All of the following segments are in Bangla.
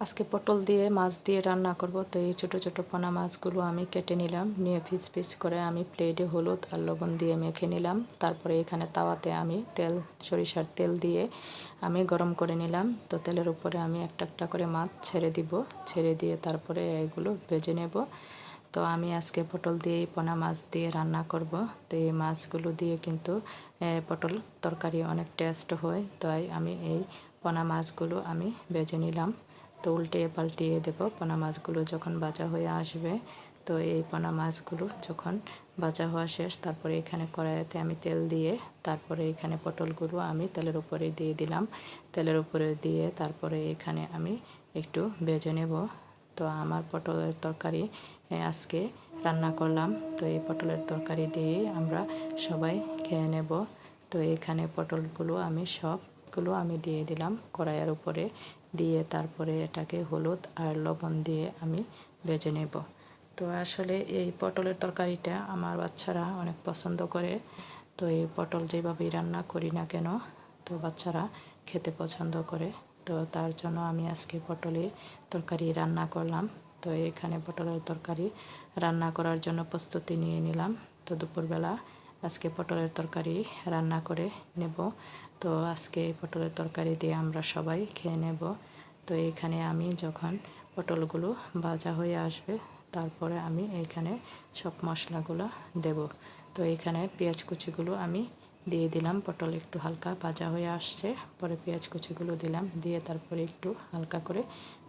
আজকে পটল দিয়ে মাছ দিয়ে রান্না করব। তো এই ছোট ছোট পোনা মাছগুলো আমি কেটে নিলাম, নিয়ে পিস পিস করে আমি প্লেটে হলুদ আর লবণ দিয়ে মেখে নিলাম। তারপরে এখানে তাওয়াতে আমি সরিষার তেল দিয়ে আমি গরম করে নিলাম। তো তেলের উপরে আমি একটা একটা করে মাছ ছেড়ে দিব, ছেড়ে দিয়ে তারপরে এগুলো ভেজে নেব। তো আমি আজকে পটল দিয়ে পোনা মাছ দিয়ে রান্না করব। তো এই মাছগুলো দিয়ে কিন্তু পটল তরকারি অনেক টেস্ট হয়। তাই আমি এই পোনা মাছগুলো আমি ভেজে নিলাম। তো উল্টিয়ে পাল্টিয়ে দেব। পোনা মাছগুলো যখন ভাজা হয়ে আসবে, তো এই পোনা মাছগুলো যখন ভাজা হওয়া শেষ, তারপরে এখানে কড়াইতে আমি তেল দিয়ে তারপরে এখানে পটলগুলো আমি তেলের উপরে দিয়ে দিলাম। তেলের উপরে দিয়ে তারপরে এখানে আমি একটু ভেজে নেব। তো আমার পটলের তরকারি আজকে রান্না করলাম। তো এই পটলের তরকারি দিয়ে আমরা সবাই খেয়ে নেব। তো এখানে পটলগুলো আমি সবগুলো আমি দিয়ে দিলাম কড়াইয়ের উপরে, দিয়ে তারপরে এটাকে হলুদ আর লবণ দিয়ে আমি ভেজে নেব। তো আসলে এই পটলের তরকারিটা আমার বাচ্চারা অনেক পছন্দ করে। তো এই পটল যেভাবেই রান্না করি না কেন, তো বাচ্চারা খেতে পছন্দ করে। তো তার জন্য আমি আজকে পটলের তরকারি রান্না করলাম। তো এখানে পটলের তরকারি রান্না করার জন্য প্রস্তুতি নিয়ে নিলাম। তো দুপুরবেলা আজকে পটলের তরকারি রান্না করে নেব। তো আজকে এই পটলের তরকারি দিয়ে আমরা সবাই খেয়ে নেব। তো এখানে আমি যখন পটলগুলো ভাজা হয়ে আসবে, তারপরে আমি এইখানে সব মশলাগুলো দেব। তো এখানে পেঁয়াজ কুচিগুলো আমি দিয়ে দিলাম। পটল একটু হালকা ভাজা হয়ে আসছে, পরে পেঁয়াজ কুচিগুলো দিলাম, দিয়ে তারপরে একটু হালকা করে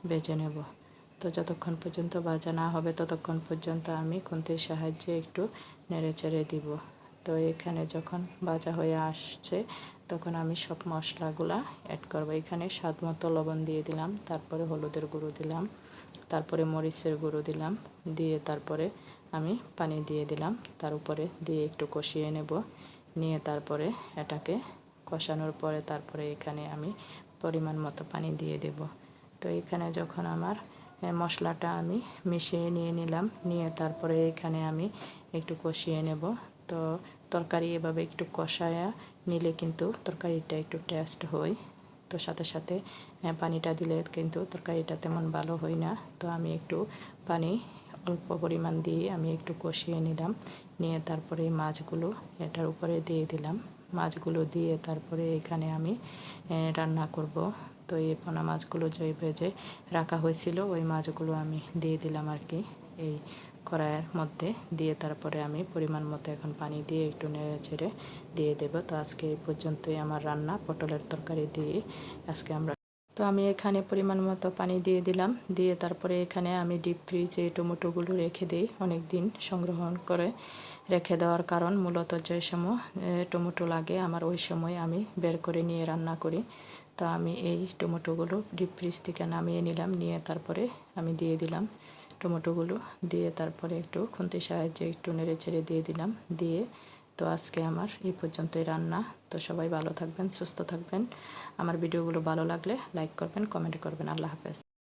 ভেজে নেব। তো যতক্ষণ পর্যন্ত ভাজা না হবে ততক্ষণ পর্যন্ত আমি খুন্তির সাহায্যে একটু নেড়ে চেড়ে দিব। তো এখানে যখন ভাজা হয়ে আসছে, তখন আমি সব মশলাগুলা অ্যাড করব। এখানে স্বাদ মতো লবণ দিয়ে দিলাম, তারপরে হলুদের গুঁড়ো দিলাম, তারপরে মরিচের গুঁড়ো দিলাম, দিয়ে তারপরে আমি পানি দিয়ে দিলাম। তার উপরে দিয়ে একটু কষিয়ে নেব, নিয়ে তারপরে এটাকে কষানোর পরে তারপরে এখানে আমি পরিমাণ মতো পানি দিয়ে দেব। তো এখানে যখন আমার মশলাটা আমি মিশিয়ে নিয়ে নিলাম, নিয়ে তারপরে এখানে আমি একটু কষিয়ে নেব। তো তরকারি এভাবে একটু কষায়া নিলে কিন্তু তরকারিটা একটু টেস্ট হয়। তো সাথে সাথে পানিটা দিলে কিন্তু তরকারিটা তেমন ভালো হয় না। তো আমি একটু পানি অল্প পরিমাণ দিয়ে আমি একটু কষিয়ে নিলাম, নিয়ে তারপরে মাছগুলো এটার উপরে দিয়ে দিলাম। মাছগুলো দিয়ে তারপরে এখানে আমি রান্না করব। তো এই পোনা মাছগুলো যে ভেজে রাখা হয়েছিল ওই মাছগুলো আমি দিয়ে দিলাম আর কি এই কড়াইয়ের মধ্যে, দিয়ে তারপরে আমি পরিমাণ মতো এখন পানি দিয়ে একটু নেড়ে চেড়ে দিয়ে দেব। তো আজকে এই পর্যন্তই আমার রান্না পটলের তরকারি দিয়ে আজকে আমরা। তো আমি এখানে পরিমাণ মতো পানি দিয়ে দিলাম, দিয়ে তারপরে এখানে আমি ডিপ ফ্রিজে টমেটোগুলো রেখে দিই অনেক দিন সংগ্রহণ করে। রেখে দেওয়ার কারণ মূলত যে সময় টমেটো লাগে আমার ওই সময় আমি বের করে নিয়ে রান্না করি। তো আমি এই টমেটোগুলো ডিপ ফ্রিজ থেকে নামিয়ে নিলাম, নিয়ে তারপরে আমি দিয়ে দিলাম টমেটোগুলো, দিয়ে তারপরে একটু খুন্তির সাহায্যে একটু নেড়ে চেড়ে দিয়ে দিলাম, দিয়ে তো আজকে আমার এই পর্যন্তই রান্না। তো সবাই ভালো থাকবেন, সুস্থ থাকবেন। আমার ভিডিওগুলো ভালো লাগলে লাইক করবেন, কমেন্ট করবেন। আল্লাহ হাফেজ।